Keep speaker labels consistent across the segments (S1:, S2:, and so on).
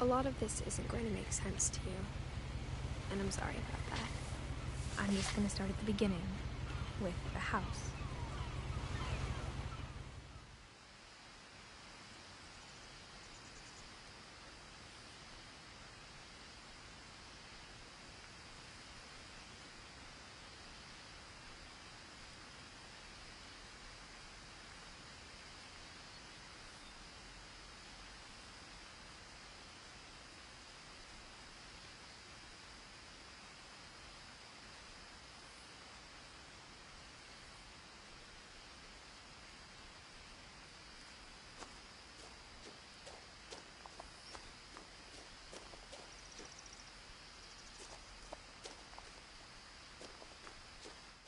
S1: A lot of this isn't going to make sense to you, and I'm sorry about that.
S2: I'm just going to start at the beginning, with the house.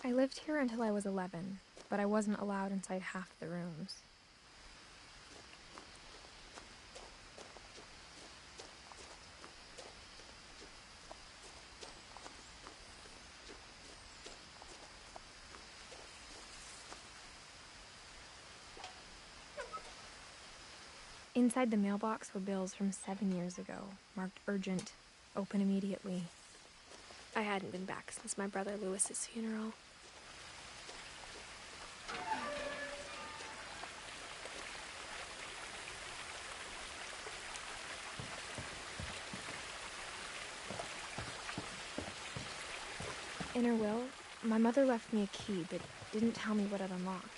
S2: I lived here until I was 11, but I wasn't allowed inside half the rooms. Inside the mailbox were bills from 7 years ago, marked urgent, open immediately.
S1: I hadn't been back since my brother Lewis's funeral.
S2: In her will, my mother left me a key, but didn't tell me what it unlocked.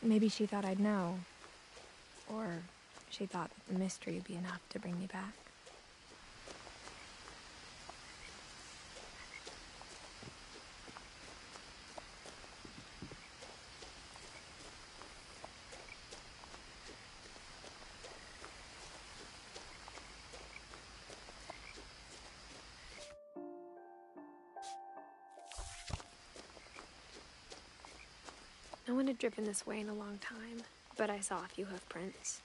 S2: Maybe she thought I'd know, or she thought that the mystery would be enough to bring me back.
S1: No one had driven this way in a long time, but I saw a few hoof prints.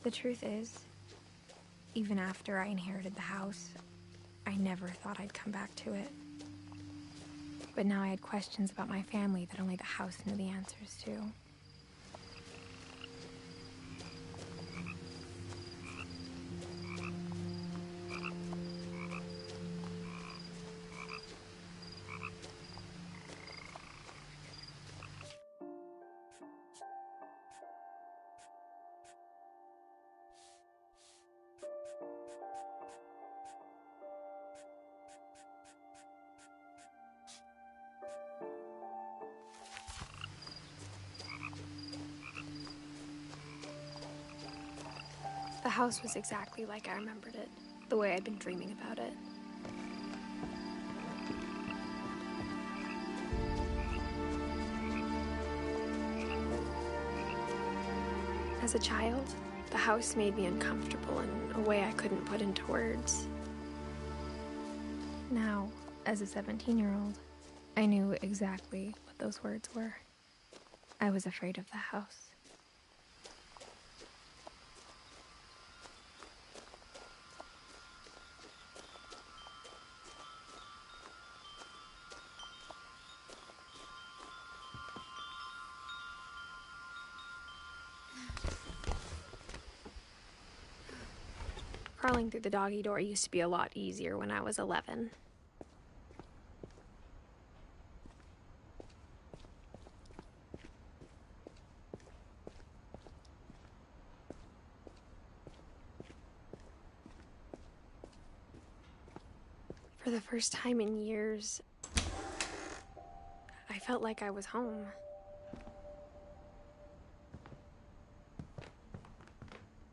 S2: The truth is, even after I inherited the house, I never thought I'd come back to it. But now I had questions about my family that only the house knew the answers to.
S1: The house was exactly like I remembered it, the way I'd been dreaming about it. As a child, the house made me uncomfortable in a way I couldn't put into words.
S2: Now, as a 17-year-old, I knew exactly what those words were. I was afraid of the house.
S1: Crawling through the doggy door used to be a lot easier when I was 11. For the first time in years, I felt like I was home.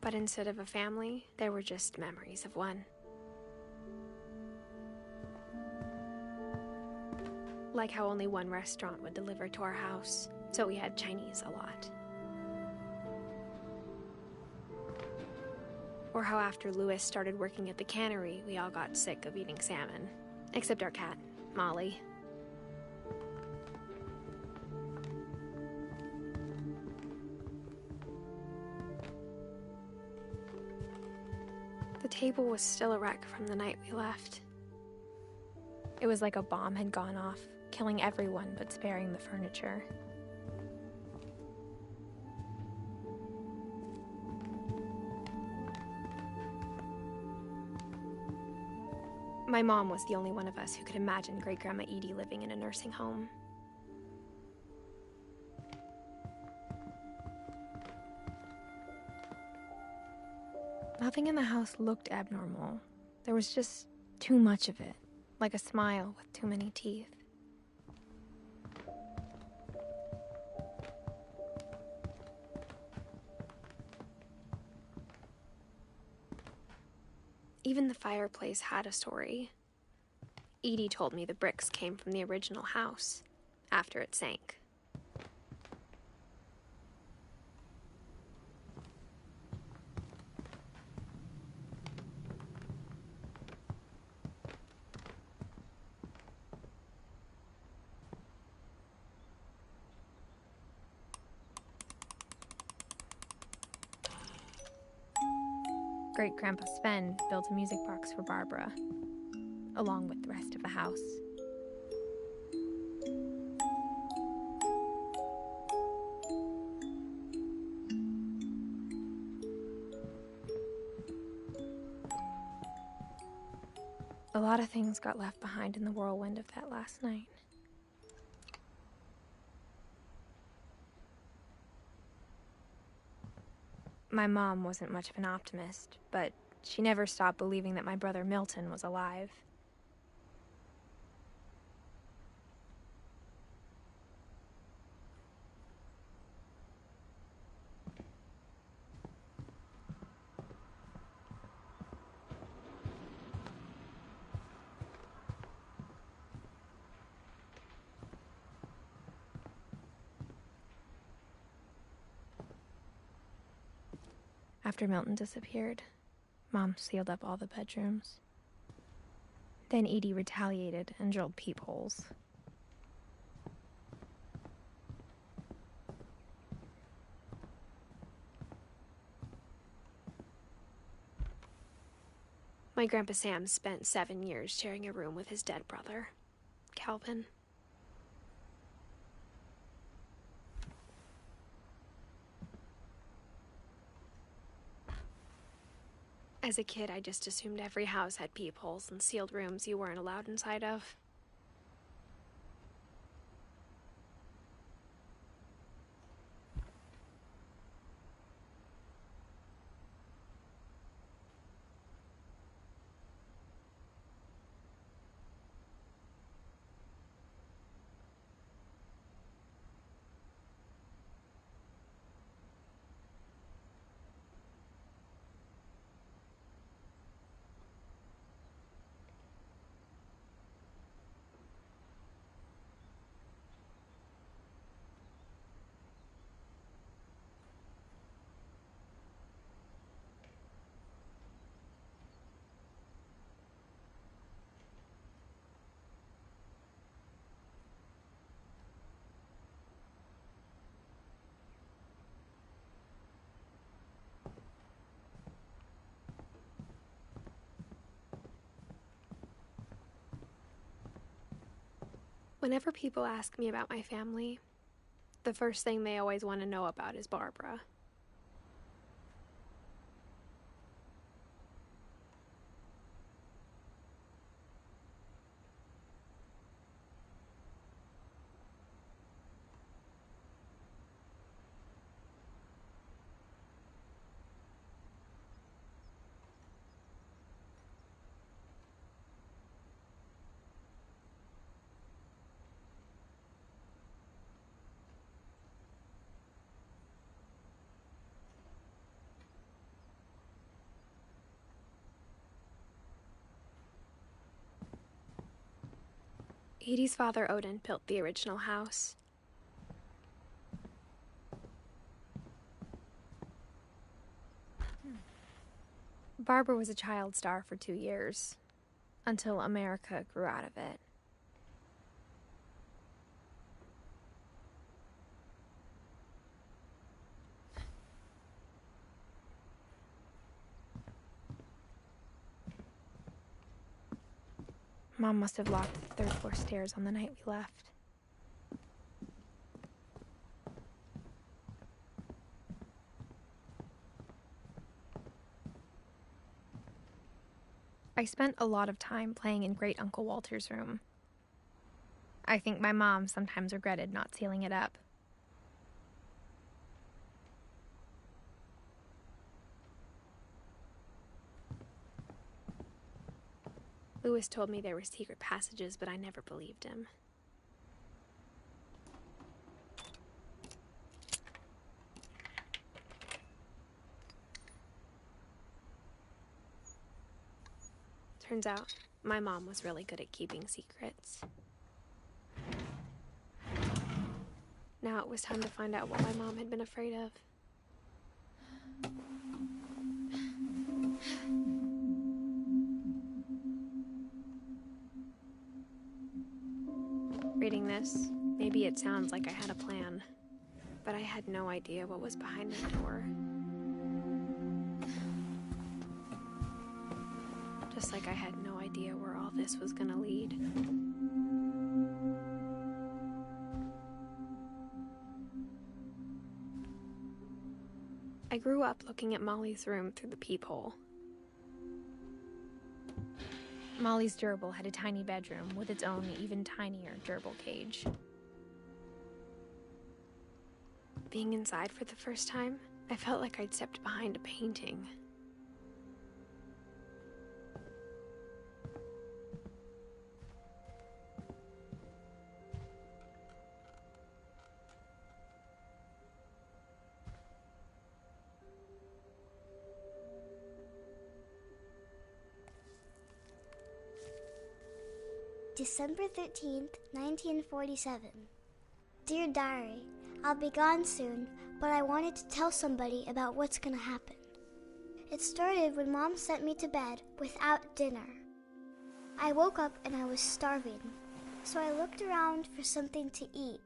S1: But instead of a family, there were just memories of one. Like how only one restaurant would deliver to our house, so we had Chinese a lot. Or how after Lewis started working at the cannery, we all got sick of eating salmon. Except our cat, Molly. The table was still a wreck from the night we left.
S2: It was like a bomb had gone off, killing everyone but sparing the furniture. My mom was the only one of us who could imagine Great-Grandma Edie living in a nursing home. Nothing in the house looked abnormal. There was just too much of it, like a smile with too many teeth.
S1: Even the fireplace had a story. Edie told me the bricks came from the original house, after it sank.
S2: Great-Grandpa Sven built a music box for Barbara, along with the rest of the house. A lot of things got left behind in the whirlwind of that last night. My mom wasn't much of an optimist, but she never stopped believing that my brother Milton was alive. After Milton disappeared, Mom sealed up all the bedrooms. Then Edie retaliated and drilled peepholes.
S1: My Grandpa Sam spent 7 years sharing a room with his dead brother, Calvin. As a kid, I just assumed every house had peepholes and sealed rooms you weren't allowed inside of. Whenever people ask me about my family, the first thing they always want to know about is Barbara. Edie's father, Odin, built the original house.
S2: Barbara was a child star for 2 years, until America grew out of it. Mom must have locked the third floor stairs on the night we left. I spent a lot of time playing in Great Uncle Walter's room. I think my mom sometimes regretted not sealing it up.
S1: Lewis told me there were secret passages, but I never believed him. Turns out, my mom was really good at keeping secrets. Now it was time to find out what my mom had been afraid of. Reading this, maybe it sounds like I had a plan, but I had no idea what was behind the door. Just like I had no idea where all this was gonna lead. I grew up looking at Molly's room through the peephole.
S2: Molly's gerbil had a tiny bedroom with its own even tinier gerbil cage.
S1: Being inside for the first time, I felt like I'd stepped behind a painting.
S3: December 13th, 1947. Dear Diary, I'll be gone soon, but I wanted to tell somebody about what's gonna happen. It started when Mom sent me to bed without dinner. I woke up and I was starving, so I looked around for something to eat.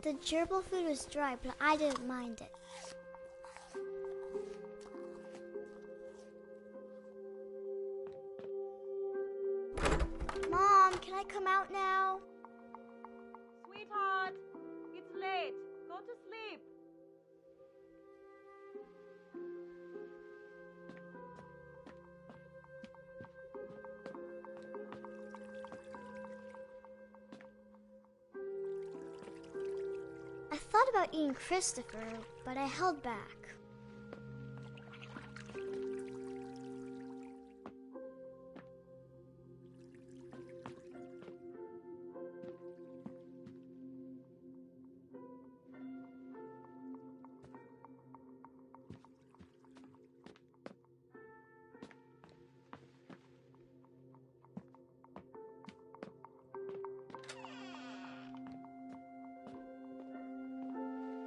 S3: The gerbil food was dry, but I didn't mind it. Mom, can I come out now?
S4: Sweetheart, it's late. Go to sleep.
S3: I thought about eating Christopher, but I held back.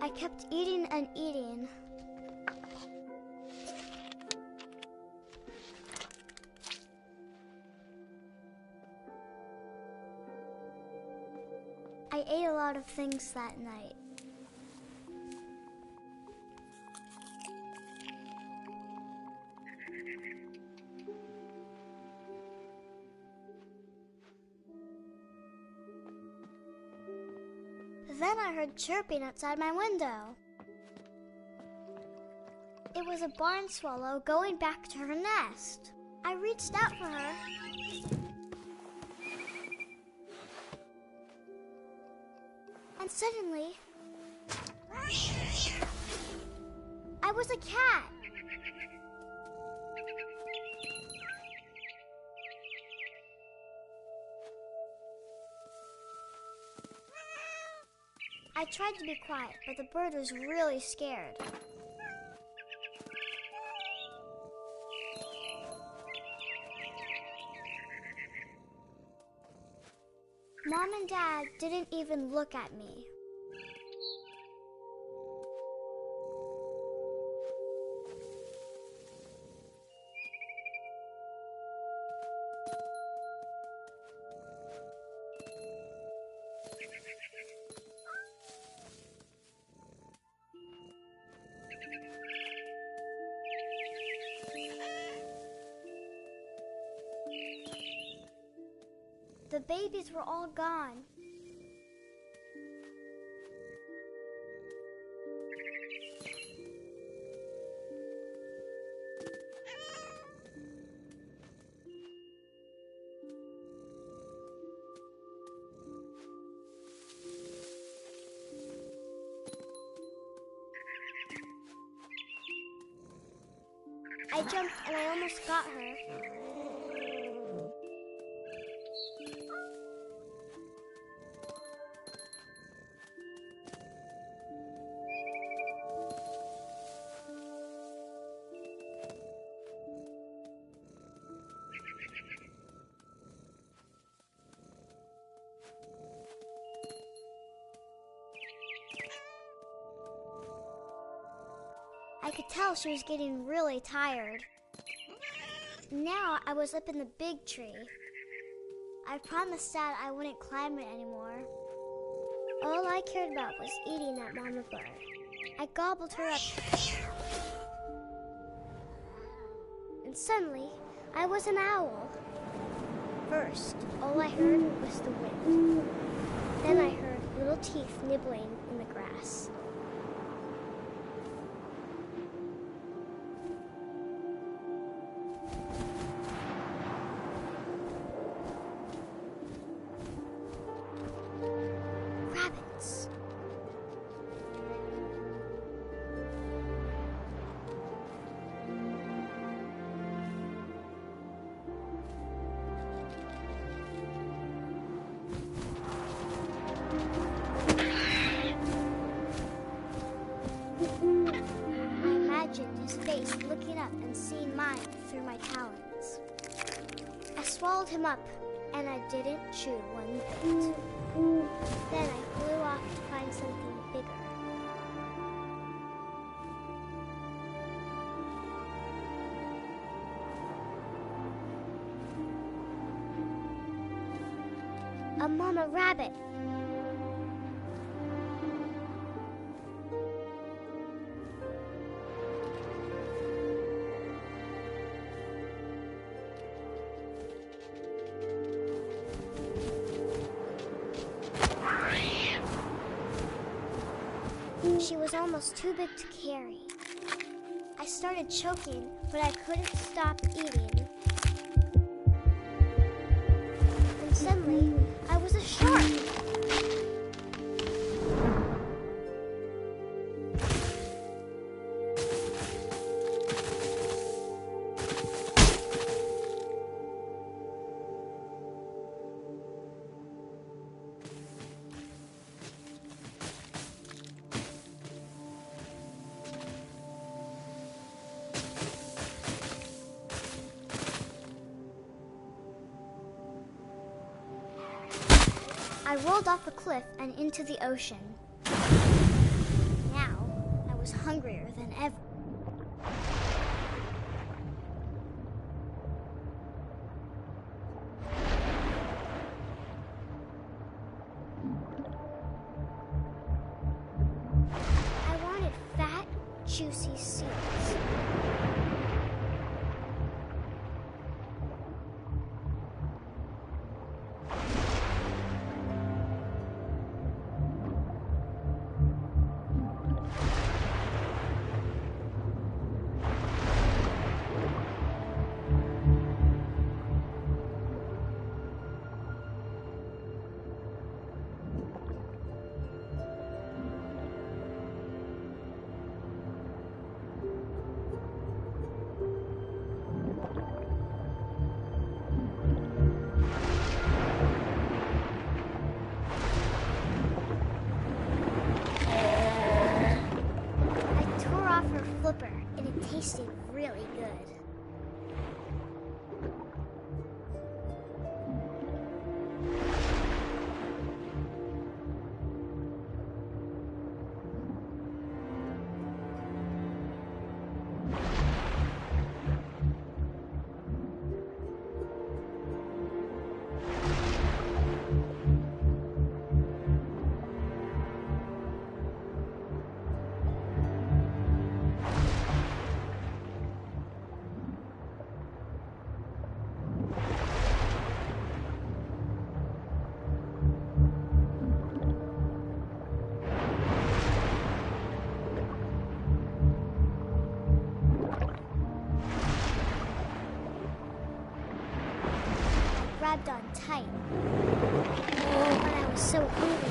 S3: I kept eating and eating. I ate a lot of things that night. Then I heard chirping outside my window. It was a barn swallow going back to her nest. I reached out for her. And suddenly, I was a cat. I tried to be quiet, but the bird was really scared. Mom and Dad didn't even look at me. The babies were all gone. I jumped and I almost got her. I could tell she was getting really tired. Now I was up in the big tree. I promised Dad I wouldn't climb it anymore. All I cared about was eating that mama bird. I gobbled her up. And suddenly, I was an owl. First, all I heard was the wind. Then I heard little teeth nibbling in the grass. Rabbits. I imagined his face looking up and seeing mine through my talons. I swallowed him up, and I didn't chew one bit. Then I flew off to find something bigger. A mama rabbit. She was almost too big to carry. I started choking, but I couldn't stop eating. And suddenly, I was a shark. I rolled off a cliff and into the ocean. Now, I was hungrier than ever. I wanted fat, juicy seeds. And it tasted really good. tight. But I was so hungry,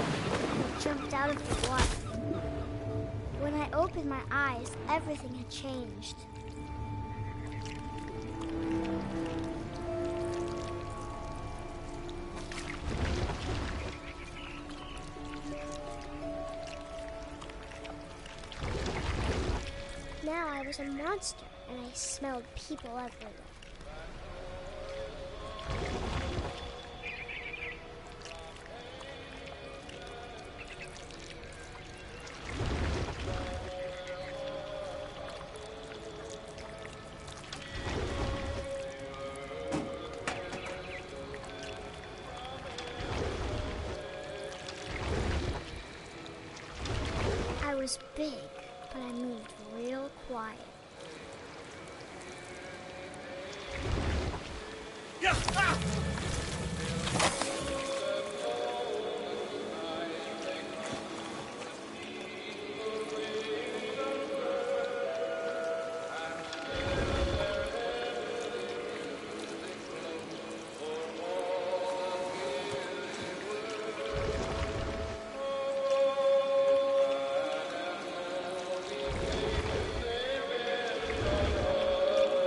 S3: I jumped out of the water. When I opened my eyes, everything had changed. Now I was a monster, and I smelled people everywhere. I was big, but I moved real quiet.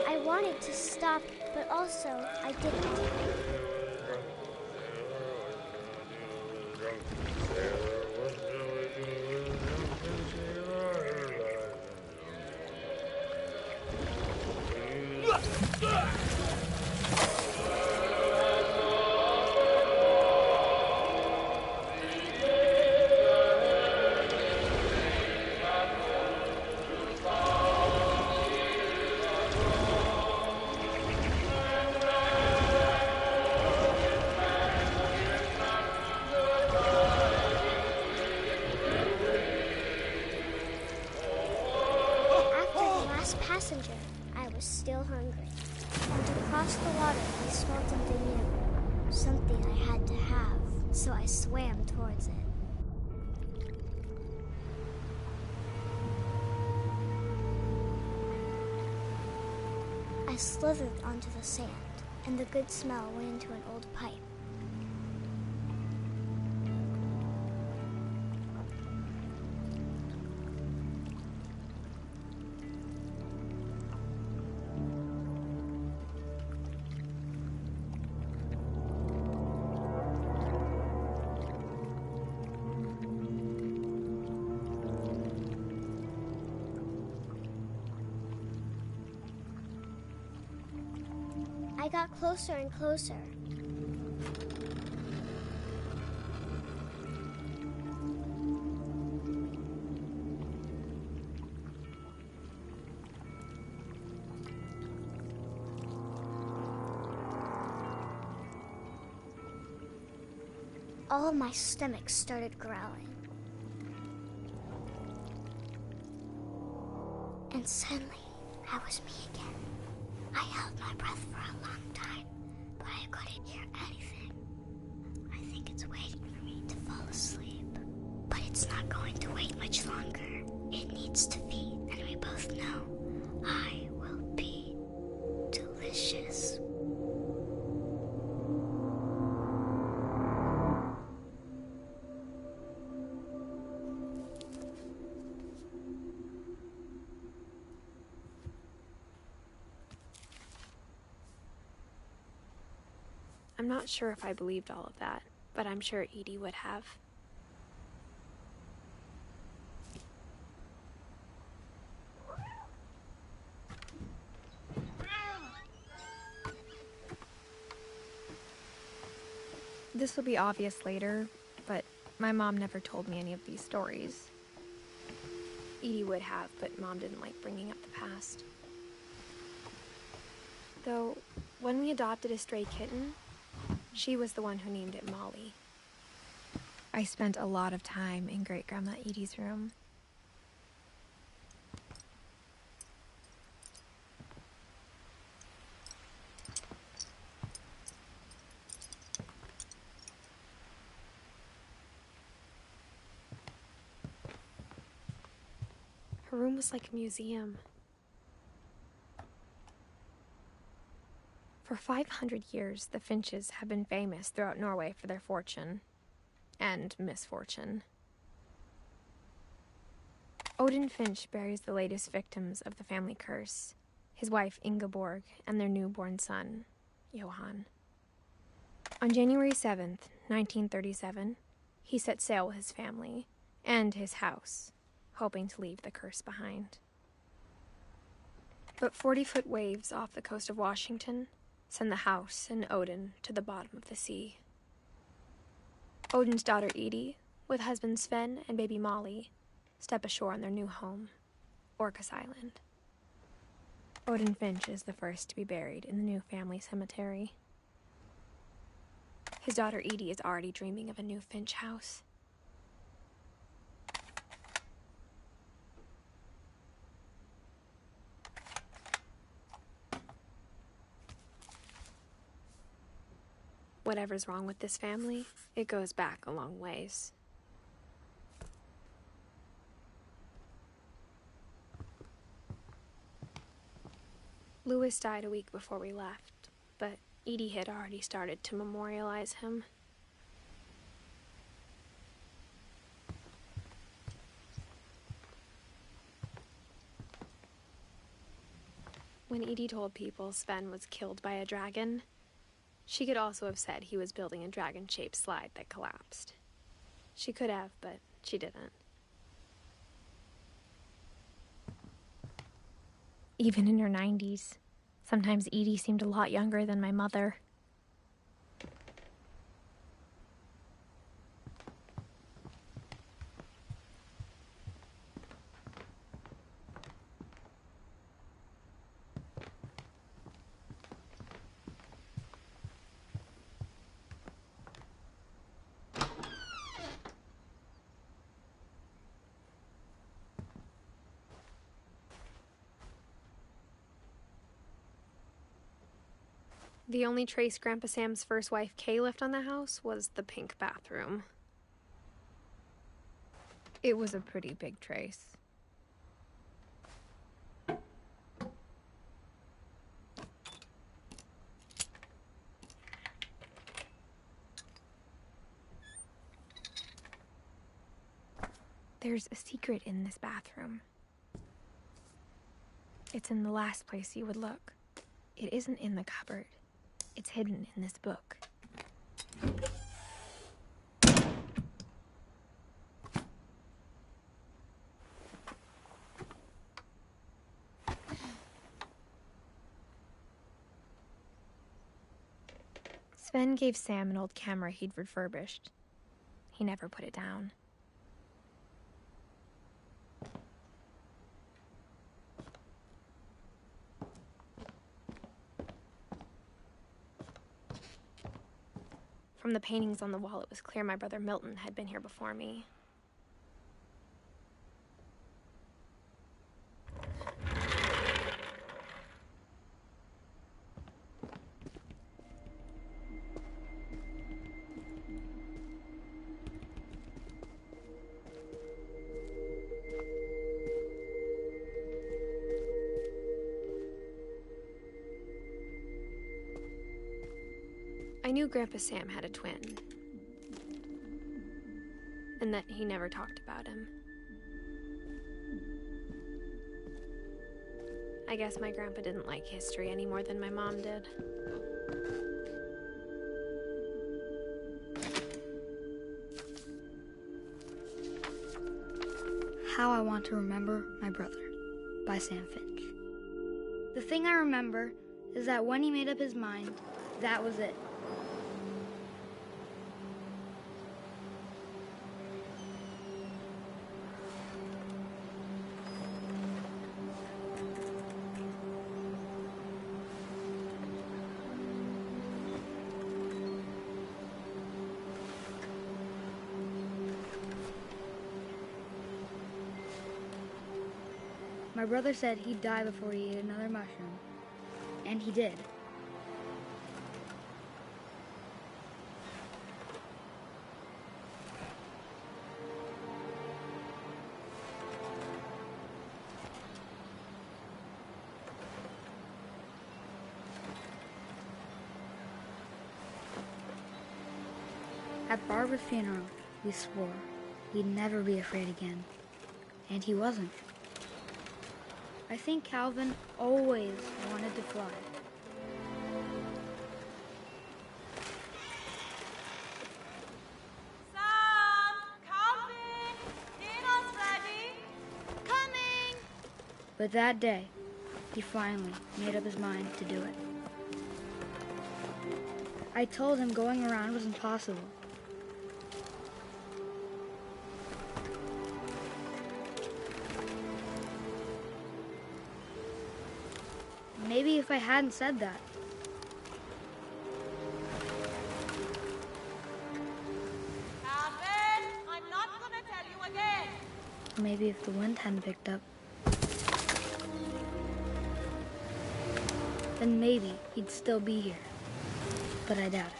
S3: I wanted to stop, but also I didn't. After the last passenger, I was still hungry. And across the water, I smelled something new. Something I had to have, so I swam towards it. I slithered onto the sand, and the good smell went into an old pipe. I got closer and closer. All of my stomach started growling. And suddenly, I was me again. I held my breath for a long time, but I couldn't hear anything. I think it's waiting for me to fall asleep. But it's not going to wait much longer. It needs to feed, and we both know I will be delicious.
S1: I'm not sure if I believed all of that, but I'm sure Edie would have.
S2: This will be obvious later, but my mom never told me any of these stories.
S1: Edie would have, but Mom didn't like bringing up the past. Though, when we adopted a stray kitten, she was the one who named it Molly.
S2: I spent a lot of time in Great-Grandma Edie's room.
S1: Her room was like a museum. For
S2: For 500 years, the Finches have been famous throughout Norway for their fortune and misfortune. Odin Finch buries the latest victims of the family curse, his wife Ingeborg and their newborn son, Johan. On January 7th, 1937, he set sail with his family and his house, hoping to leave the curse behind. But 40-foot waves off the coast of Washington send the house and Odin to the bottom of the sea. Odin's daughter Edie, with husband Sven and baby Molly, step ashore on their new home, Orcas Island. Odin Finch is the first to be buried in the new family cemetery. His daughter Edie is already dreaming of a new Finch house. Whatever's wrong with this family, it goes back a long ways. Louis died a week before we left, but Edie had already started to memorialize him. When Edie told people Sven was killed by a dragon, she could also have said he was building a dragon-shaped slide that collapsed. She could have, but she didn't. Even in her 90s, sometimes Edie seemed a lot younger than my mother.
S1: The only trace Grandpa Sam's first wife, Kay, left on the house was the pink bathroom.
S2: It was a pretty big trace. There's a secret in this bathroom. It's in the last place you would look. It isn't in the cupboard. It's hidden in this book. Sven gave Sam an old camera he'd refurbished. He never put it down. From the paintings on the wall, it was clear my brother Milton had been here before me. I knew Grandpa Sam had a twin, and that he never talked about him. I guess my grandpa didn't like history any more than my mom did.
S5: How I Want to Remember My Brother by Sam Finch. The thing I remember is that when he made up his mind, that was it. My brother said he'd die before he ate another mushroom, and he did. At Barbara's funeral, we swore we'd never be afraid again. And he wasn't. I think Calvin always wanted to fly.
S4: Sam! Calvin! Dinner's ready!
S3: Coming!
S5: But that day, he finally made up his mind to do it. I told him going around was impossible. Maybe if I hadn't said that.
S4: Calvin! I'm not gonna tell you again!
S5: Maybe if the wind hadn't picked up. Then maybe he'd still be here. But I doubt it.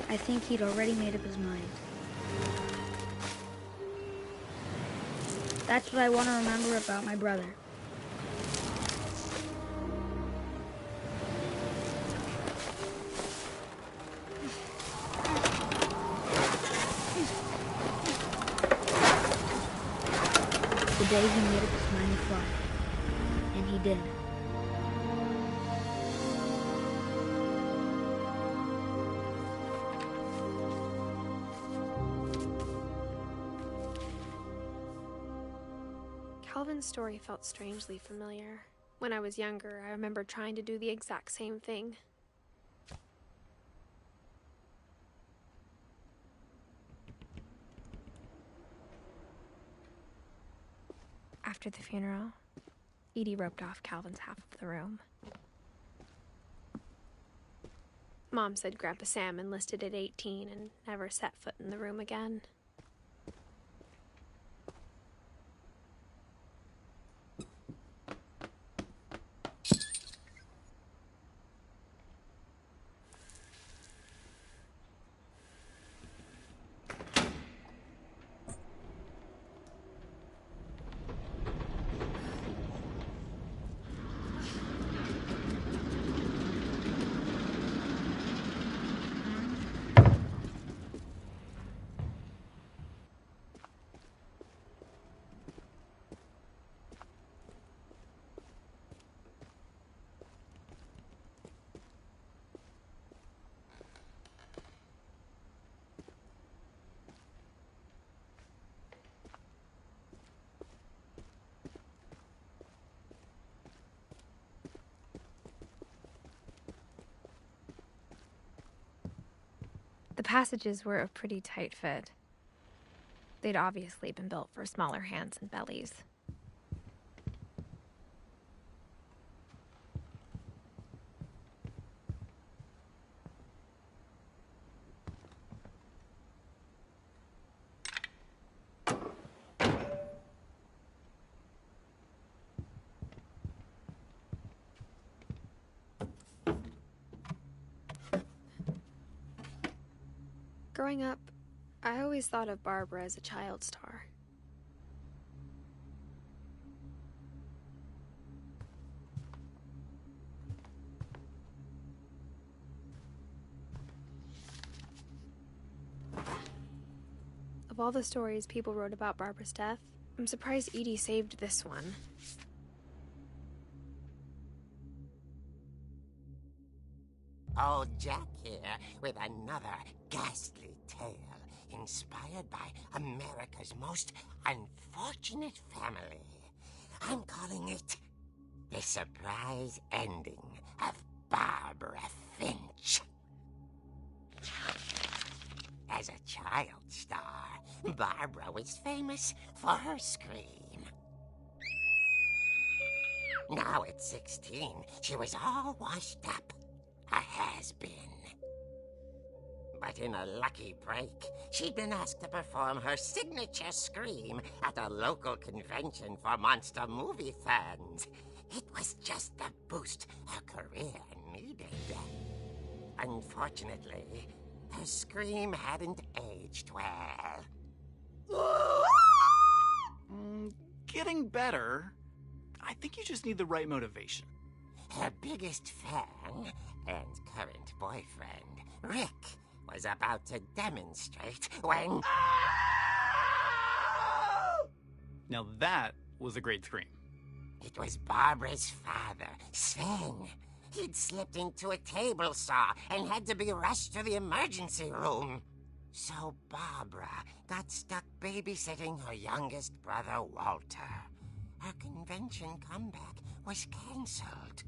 S5: I think he'd already made up his mind. That's what I want to remember about my brother. The day he made up his mind to fly. And he did.
S1: Calvin's story felt strangely familiar. When I was younger, I remember trying to do the exact same thing.
S2: After the funeral, Edie roped off Calvin's half of the room.
S1: Mom said Grandpa Sam enlisted at 18 and never set foot in the room again.
S2: The passages were a pretty tight fit. They'd obviously been built for smaller hands and bellies.
S1: Growing up, I always thought of Barbara as a child star. Of all the stories people wrote about Barbara's death, I'm surprised Edie saved this one.
S6: Old Jack here with another ghastly tale inspired by America's most unfortunate family. I'm calling it The Surprise Ending of Barbara Finch. As a child star, Barbara was famous for her scream. Now at 16, she was all washed up. A has-been. But in a lucky break, she'd been asked to perform her signature scream at a local convention for monster movie fans. It was just the boost her career needed. Unfortunately, her scream hadn't aged well.
S7: Getting better. I think you just need the right motivation.
S6: Her biggest fan and current boyfriend, Rick, was about to demonstrate when...
S7: Now that was a great scream.
S6: It was Barbara's father, Sven. He'd slipped into a table saw and had to be rushed to the emergency room. So Barbara got stuck babysitting her youngest brother, Walter. Her convention comeback was cancelled.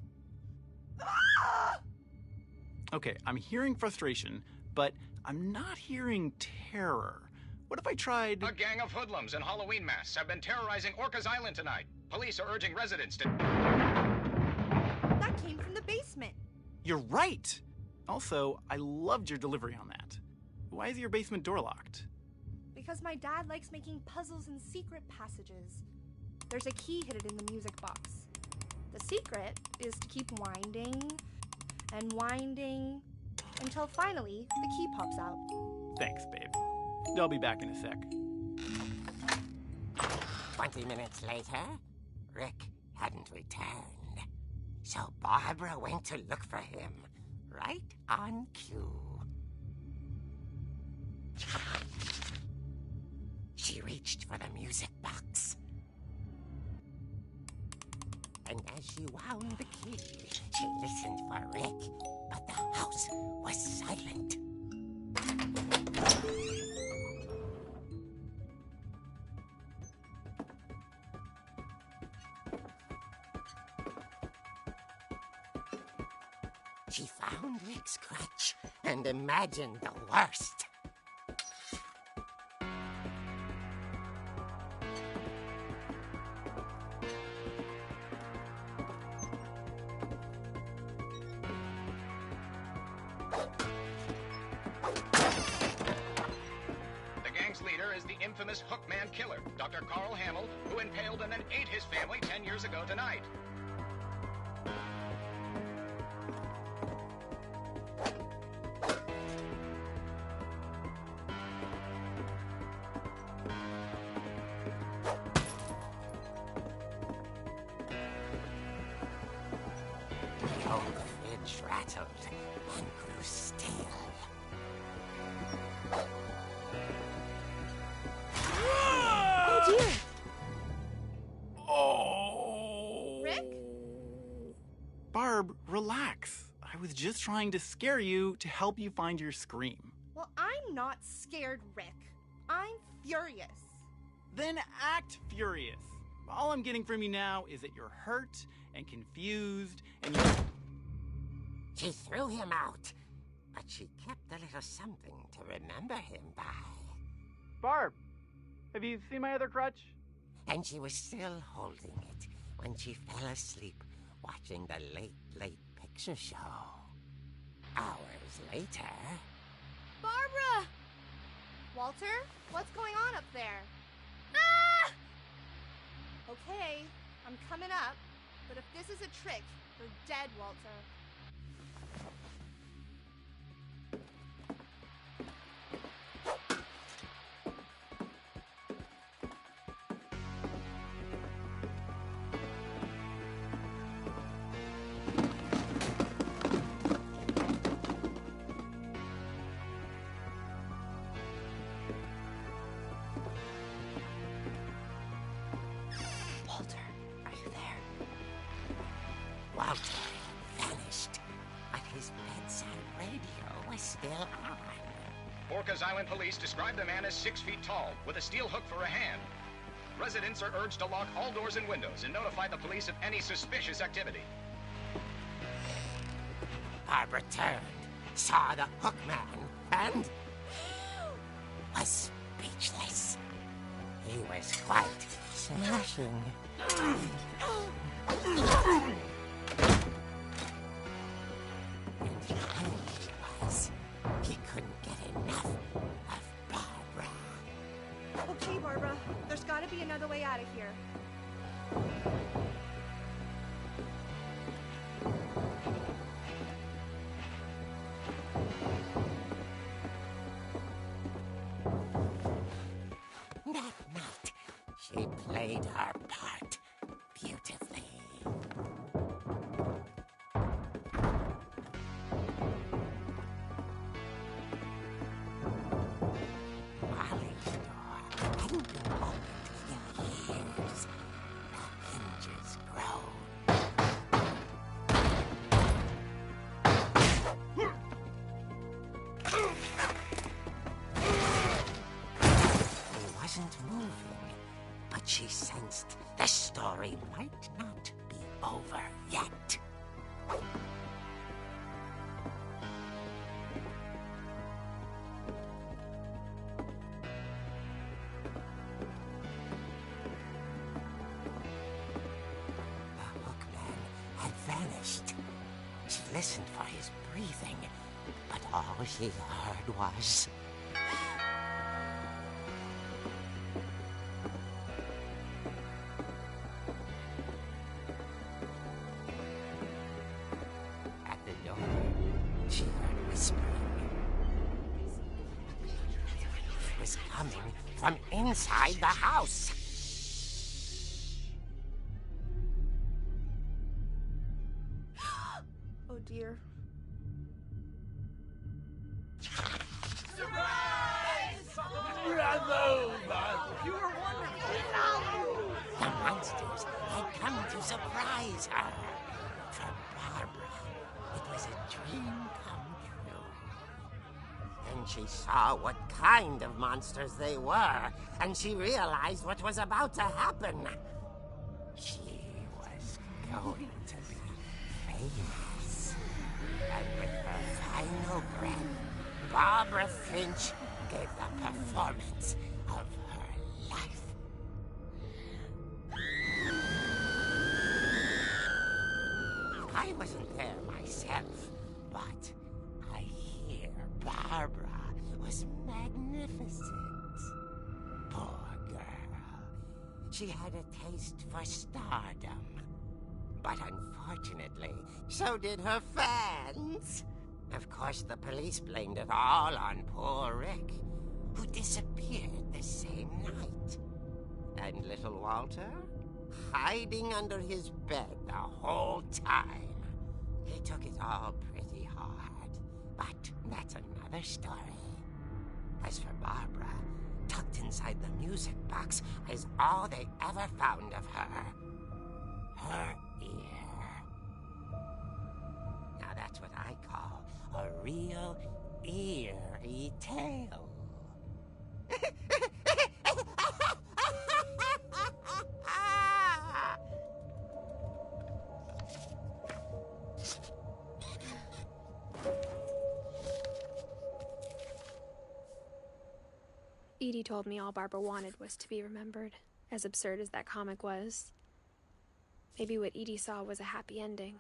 S7: Okay, I'm hearing frustration, but I'm not hearing terror. What if I tried...
S8: A gang of hoodlums in Halloween masks have been terrorizing Orcas Island tonight. Police are urging residents to...
S9: That came from the basement.
S7: You're right! Also, I loved your delivery on that. Why is your basement door locked?
S9: Because my dad likes making puzzles and secret passages. There's a key hidden in the music box. The secret is to keep winding and winding until finally the key pops out.
S7: Thanks, babe. I'll be back in a sec.
S6: 20 minutes later, Rick hadn't returned. So Barbara went to look for him, right on cue. She reached for the music box. And as she wound the key, she listened for Rick, but the house was silent. She found Rick's crutch and imagined the worst.
S8: The gang's leader is the infamous Hookman killer, Dr. Carl Hamill, who impaled and then ate his family 10 years ago tonight.
S6: The old fridge rattled and grew still.
S9: Oh dear!
S7: Oh!
S9: Rick?
S7: Barb, relax. I was just trying to scare you to help you find your scream.
S9: Well, I'm not scared, Rick. I'm furious.
S7: Then act furious. All I'm getting from you now is that you're hurt and confused and you're...
S6: She threw him out, but she kept a little something to remember him by.
S7: Barb, have you seen my other crutch?
S6: And she was still holding it when she fell asleep watching the late picture show. Hours later...
S9: Barbara! Walter, what's going on up there? Ah! Okay, I'm coming up, but if this is a trick, you're dead, Walter.
S6: Walter vanished, but his bedside radio was still on.
S8: Orcas Island police describe the man as 6 feet tall, with a steel hook for a hand. Residents are urged to lock all doors and windows and notify the police of any suspicious activity.
S6: Barbara turned, saw the hook man, and was speechless. He was quite smashing. And how he was, he couldn't get enough of Barbara.
S9: Okay, Barbara, there's gotta be another way out of here.
S6: That night, she played her part beautifully. she sensed the story might not be over yet. Vanished. She listened for his breathing, but all she heard was... At the door, she heard whispering. It was coming from inside the house.
S9: Oh dear.
S6: Bravo, Barbara! You were wonderful! The monsters had come to surprise her. For Barbara, it was a dream come true. Then she saw what kind of monsters they were, and she realized what was about to happen. She was going to be famous. And with her final breath, Barbara Finch gave the performance of her life. I wasn't there myself, but I hear Barbara was magnificent. Poor girl. She had a taste for stardom. But unfortunately, so did her fans. Of course, the police blamed it all on poor Rick, who disappeared the same night. And little Walter, hiding under his bed the whole time. He took it all pretty hard, but that's another story. As for Barbara, tucked inside the music box is all they ever found of her. Her ear. Now that's what I call a real eerie tale.
S1: Edie told me all Barbara wanted was to be remembered, as absurd as that comic was. Maybe what Edie saw was a happy ending.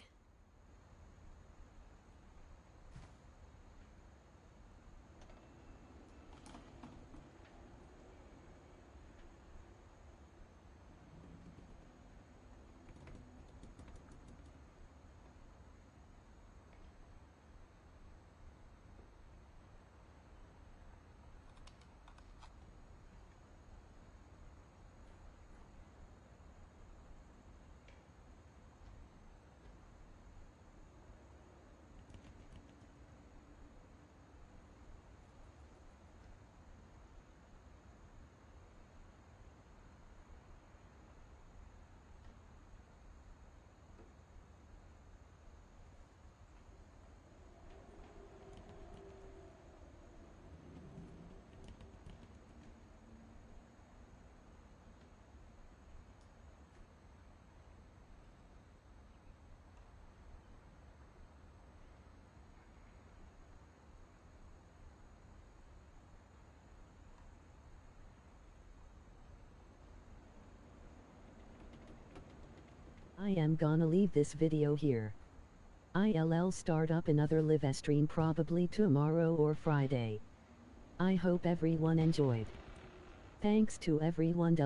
S10: I am gonna leave this video here. I'll start up another live stream probably tomorrow or Friday. I hope everyone enjoyed. Thanks to everyone.